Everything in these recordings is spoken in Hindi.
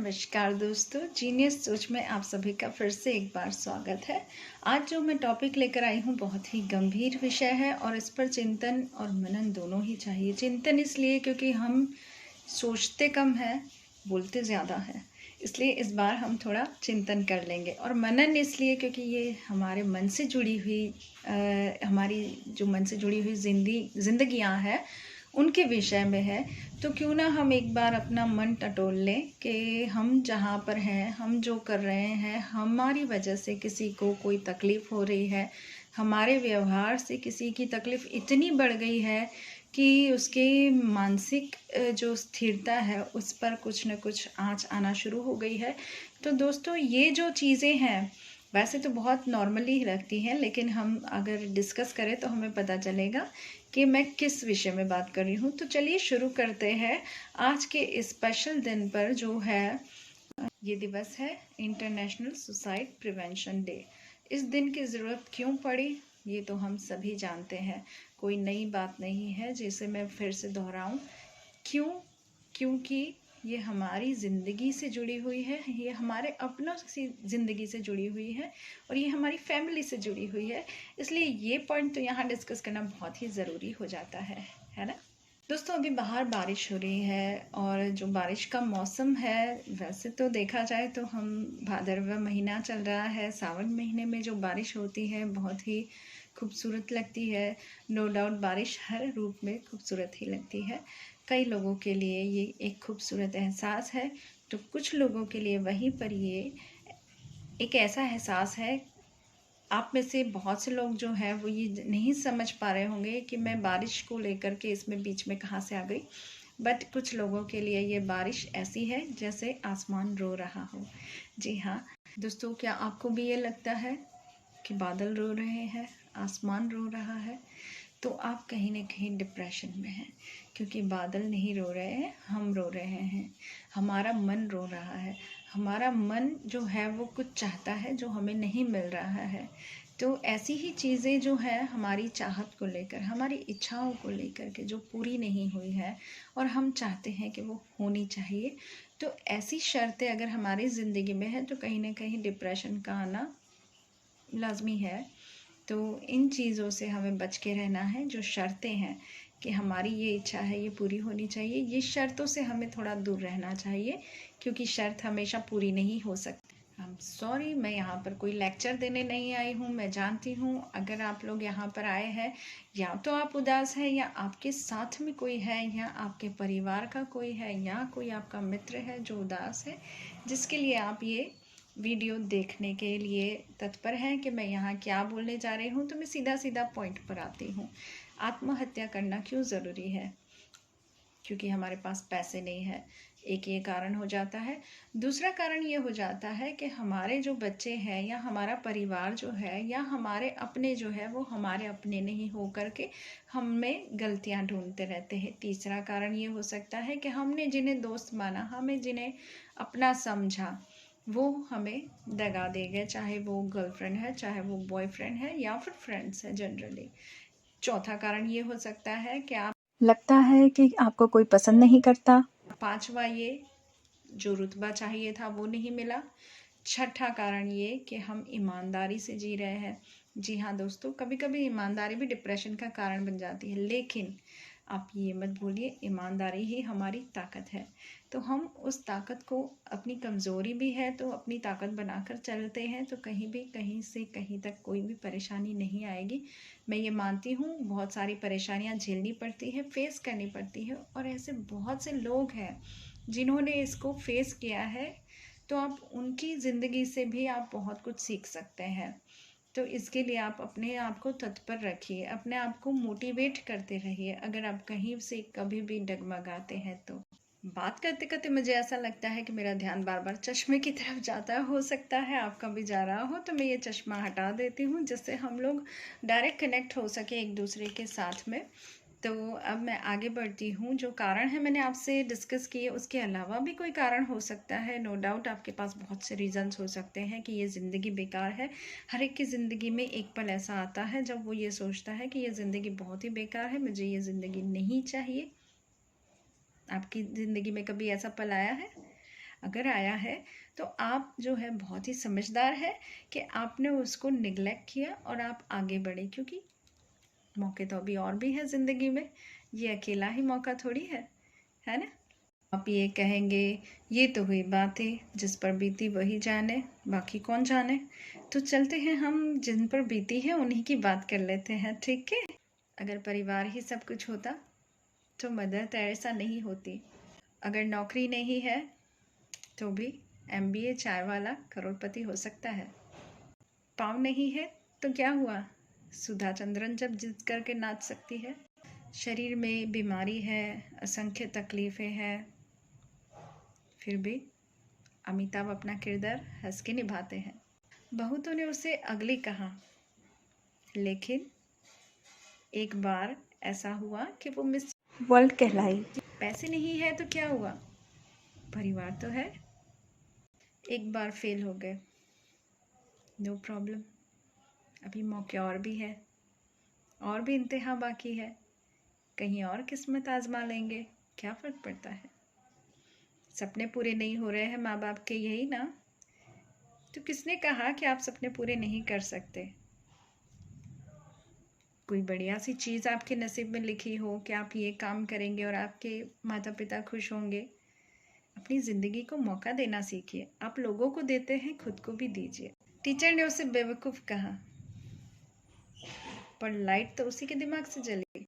नमस्कार दोस्तों, जीनियस सोच में आप सभी का फिर से एक बार स्वागत है। आज जो मैं टॉपिक लेकर आई हूँ बहुत ही गंभीर विषय है और इस पर चिंतन और मनन दोनों ही चाहिए। चिंतन इसलिए क्योंकि हम सोचते कम है, बोलते ज़्यादा है, इसलिए इस बार हम थोड़ा चिंतन कर लेंगे। और मनन इसलिए क्योंकि ये हमारे मन से जुड़ी हुई हमारी जो मन से जुड़ी हुई जिंदगियाँ हैं उनके विषय में है। तो क्यों ना हम एक बार अपना मन टटोल लें कि हम जहाँ पर हैं, हम जो कर रहे हैं, हमारी वजह से किसी को कोई तकलीफ़ हो रही है, हमारे व्यवहार से किसी की तकलीफ़ इतनी बढ़ गई है कि उसकी मानसिक जो स्थिरता है उस पर कुछ न कुछ आँच आना शुरू हो गई है। तो दोस्तों, ये जो चीज़ें हैं वैसे तो बहुत नॉर्मली ही लगती हैं, लेकिन हम अगर डिस्कस करें तो हमें पता चलेगा कि मैं किस विषय में बात कर रही हूँ। तो चलिए शुरू करते हैं। आज के इस स्पेशल दिन पर जो है, ये दिवस है इंटरनेशनल सुसाइड प्रिवेंशन डे। इस दिन की ज़रूरत क्यों पड़ी ये तो हम सभी जानते हैं, कोई नई बात नहीं है जिसे मैं फिर से दोहराऊं। क्यों? क्योंकि ये हमारी ज़िंदगी से जुड़ी हुई है, ये हमारे अपनों की ज़िंदगी से जुड़ी हुई है और ये हमारी फैमिली से जुड़ी हुई है। इसलिए ये पॉइंट तो यहाँ डिस्कस करना बहुत ही ज़रूरी हो जाता है ना दोस्तों। अभी बाहर बारिश हो रही है और जो बारिश का मौसम है, वैसे तो देखा जाए तो हम भादरवा महीना चल रहा है, सावन महीने में जो बारिश होती है बहुत ही खूबसूरत लगती है। नो डाउट बारिश हर रूप में खूबसूरत ही लगती है। कई लोगों के लिए ये एक खूबसूरत एहसास है, तो कुछ लोगों के लिए वहीं पर ये एक ऐसा एहसास है। आप में से बहुत से लोग जो हैं वो ये नहीं समझ पा रहे होंगे कि मैं बारिश को लेकर के इसमें बीच में कहाँ से आ गई। बट कुछ लोगों के लिए ये बारिश ऐसी है जैसे आसमान रो रहा हो। जी हाँ दोस्तों, क्या आपको भी ये लगता है कि बादल रो रहे हैं, आसमान रो रहा है? तो आप कहीं ना कहीं डिप्रेशन में हैं, क्योंकि बादल नहीं रो रहे हैं, हम रो रहे हैं, हमारा मन रो रहा है। हमारा मन जो है वो कुछ चाहता है जो हमें नहीं मिल रहा है। तो ऐसी ही चीज़ें जो है हमारी चाहत को लेकर, हमारी इच्छाओं को लेकर के जो पूरी नहीं हुई है और हम चाहते हैं कि वो होनी चाहिए, तो ऐसी शर्तें अगर हमारी ज़िंदगी में है तो कहीं ना कहीं डिप्रेशन का आना लाजमी है। तो इन चीज़ों से हमें बच के रहना है। जो शर्तें हैं कि हमारी ये इच्छा है ये पूरी होनी चाहिए, ये शर्तों से हमें थोड़ा दूर रहना चाहिए, क्योंकि शर्त हमेशा पूरी नहीं हो सकती। आई एम सॉरी, मैं यहाँ पर कोई लेक्चर देने नहीं आई हूँ। मैं जानती हूँ अगर आप लोग यहाँ पर आए हैं, या तो आप उदास हैं, या आपके साथ में कोई है, या आपके परिवार का कोई है, या कोई आपका मित्र है जो उदास है, जिसके लिए आप ये वीडियो देखने के लिए तत्पर हैं कि मैं यहाँ क्या बोलने जा रही हूँ। तो मैं सीधा सीधा पॉइंट पर आती हूँ। आत्महत्या करना क्यों ज़रूरी है? क्योंकि हमारे पास पैसे नहीं है, एक ये कारण हो जाता है। दूसरा कारण ये हो जाता है कि हमारे जो बच्चे हैं या हमारा परिवार जो है या हमारे अपने जो है वो हमारे अपने नहीं हो करके हम में गलतियां ढूंढते रहते हैं। तीसरा कारण ये हो सकता है कि हमने जिन्हें दोस्त माना, हमें जिन्हें अपना समझा, वो हमें दगा दे गए, चाहे वो गर्लफ्रेंड है, चाहे वो बॉयफ्रेंड है, या फिर फ्रेंड्स है जनरली। चौथा कारण ये हो सकता है कि आप लगता है कि आपको कोई पसंद नहीं करता। पांचवा ये जो रुतबा चाहिए था वो नहीं मिला। छठा कारण ये कि हम ईमानदारी से जी रहे हैं। जी हाँ दोस्तों, कभी कभी ईमानदारी भी डिप्रेशन का कारण बन जाती है, लेकिन आप ये मत भूलिए ईमानदारी ही हमारी ताकत है। तो हम उस ताकत को, अपनी कमज़ोरी भी है तो अपनी ताकत बनाकर चलते हैं, तो कहीं भी कहीं से कहीं तक कोई भी परेशानी नहीं आएगी। मैं ये मानती हूँ बहुत सारी परेशानियाँ झेलनी पड़ती है, फेस करनी पड़ती है, और ऐसे बहुत से लोग हैं जिन्होंने इसको फेस किया है, तो आप उनकी ज़िंदगी से भी आप बहुत कुछ सीख सकते हैं। तो इसके लिए आप अपने आप को तत्पर रखिए, अपने आप को मोटिवेट करते रहिए अगर आप कहीं से कभी भी डगमगाते हैं तो। बात करते करते मुझे ऐसा लगता है कि मेरा ध्यान बार बार चश्मे की तरफ जाता है। हो सकता है आपका भी जा रहा हो, तो मैं ये चश्मा हटा देती हूँ जिससे हम लोग डायरेक्ट कनेक्ट हो सके एक दूसरे के साथ में। तो अब मैं आगे बढ़ती हूँ। जो कारण है मैंने आपसे डिस्कस किए, उसके अलावा भी कोई कारण हो सकता है। नो डाउट आपके पास बहुत से रीज़न्स हो सकते हैं कि ये ज़िंदगी बेकार है। हर एक की ज़िंदगी में एक पल ऐसा आता है जब वो ये सोचता है कि ये ज़िंदगी बहुत ही बेकार है, मुझे ये ज़िंदगी नहीं चाहिए। आपकी ज़िंदगी में कभी ऐसा पल आया है? अगर आया है तो आप जो है बहुत ही समझदार है कि आपने उसको निगलेक्ट किया और आप आगे बढ़े, क्योंकि मौके तो अभी और भी है ज़िंदगी में, ये अकेला ही मौका थोड़ी है ना। आप ये कहेंगे ये तो हुई बातें, जिस पर बीती वही जाने, बाकी कौन जाने। तो चलते हैं, हम जिन पर बीती है उन्हीं की बात कर लेते हैं, ठीक है। अगर परिवार ही सब कुछ होता तो मदर तेरेसा नहीं होती। अगर नौकरी नहीं है तो भी MBA चाय वाला करोड़पति हो सकता है। पाँव नहीं है तो क्या हुआ, सुधा चंद्रन जब जिद करके नाच सकती है। शरीर में बीमारी है, असंख्य तकलीफ़ें हैं, फिर भी अमिताभ अपना किरदार हंस के निभाते हैं। बहुतों ने उसे अगली कहा, लेकिन एक बार ऐसा हुआ कि वो मिस वर्ल्ड कहलाई। पैसे नहीं है तो क्या हुआ, परिवार तो है। एक बार फेल हो गए, नो प्रॉब्लम, अभी मौके और भी है, और भी इम्तिहान बाकी है, कहीं और किस्मत आजमा लेंगे, क्या फ़र्क पड़ता है। सपने पूरे नहीं हो रहे हैं माँ बाप के, यही ना। तो किसने कहा कि आप सपने पूरे नहीं कर सकते। कोई बढ़िया सी चीज़ आपके नसीब में लिखी हो कि आप ये काम करेंगे और आपके माता पिता खुश होंगे। अपनी ज़िंदगी को मौका देना सीखिए। आप लोगों को देते हैं, खुद को भी दीजिए। टीचर ने उसे बेवकूफ़ कहा, पर लाइट तो उसी के दिमाग से जली।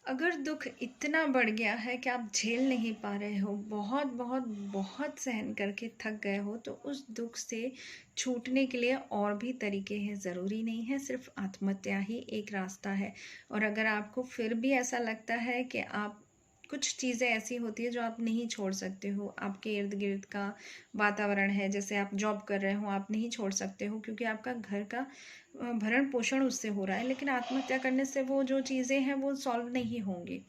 अगर दुख इतना बढ़ गया है कि आप झेल नहीं पा रहे हो, बहुत बहुत बहुत सहन करके थक गए हो, तो उस दुख से छूटने के लिए और भी तरीके हैं। ज़रूरी नहीं है सिर्फ आत्महत्या ही एक रास्ता है। और अगर आपको फिर भी ऐसा लगता है कि आप कुछ चीज़ें ऐसी होती है जो आप नहीं छोड़ सकते हो, आपके इर्द गिर्द का वातावरण है, जैसे आप जॉब कर रहे हो, आप नहीं छोड़ सकते हो क्योंकि आपका घर का भरण पोषण उससे हो रहा है, लेकिन आत्महत्या करने से वो जो चीज़ें हैं वो सॉल्व नहीं होंगी।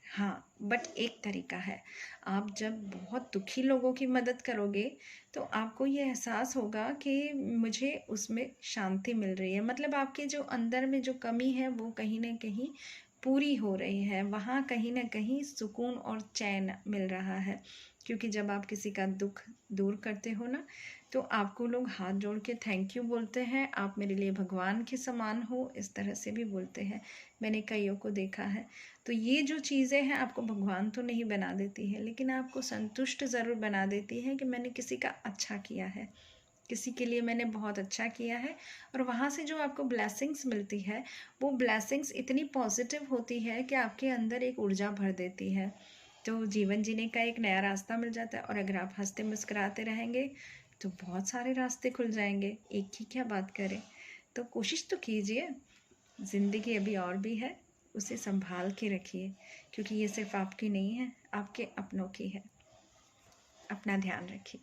हाँ, बट एक तरीका है, आप जब बहुत दुखी लोगों की मदद करोगे तो आपको ये एहसास होगा कि मुझे उसमें शांति मिल रही है, मतलब आपके जो अंदर में जो कमी है वो कहीं ना कहीं पूरी हो रही है, वहाँ कहीं ना कहीं सुकून और चैन मिल रहा है। क्योंकि जब आप किसी का दुख दूर करते हो ना, तो आपको लोग हाथ जोड़ के थैंक यू बोलते हैं, आप मेरे लिए भगवान के समान हो, इस तरह से भी बोलते हैं। मैंने कईयों को देखा है। तो ये जो चीज़ें हैं आपको भगवान तो नहीं बना देती है, लेकिन आपको संतुष्ट ज़रूर बना देती है कि मैंने किसी का अच्छा किया है, किसी के लिए मैंने बहुत अच्छा किया है। और वहाँ से जो आपको ब्लेसिंग्स मिलती है, वो ब्लेसिंग्स इतनी पॉजिटिव होती है कि आपके अंदर एक ऊर्जा भर देती है। तो जीवन जीने का एक नया रास्ता मिल जाता है। और अगर आप हंसते मुस्कुराते रहेंगे तो बहुत सारे रास्ते खुल जाएंगे, एक ही क्या बात करें। तो कोशिश तो कीजिए, ज़िंदगी अभी और भी है, उसे संभाल के रखिए, क्योंकि ये सिर्फ आपकी नहीं है, आपके अपनों की है। अपना ध्यान रखिए।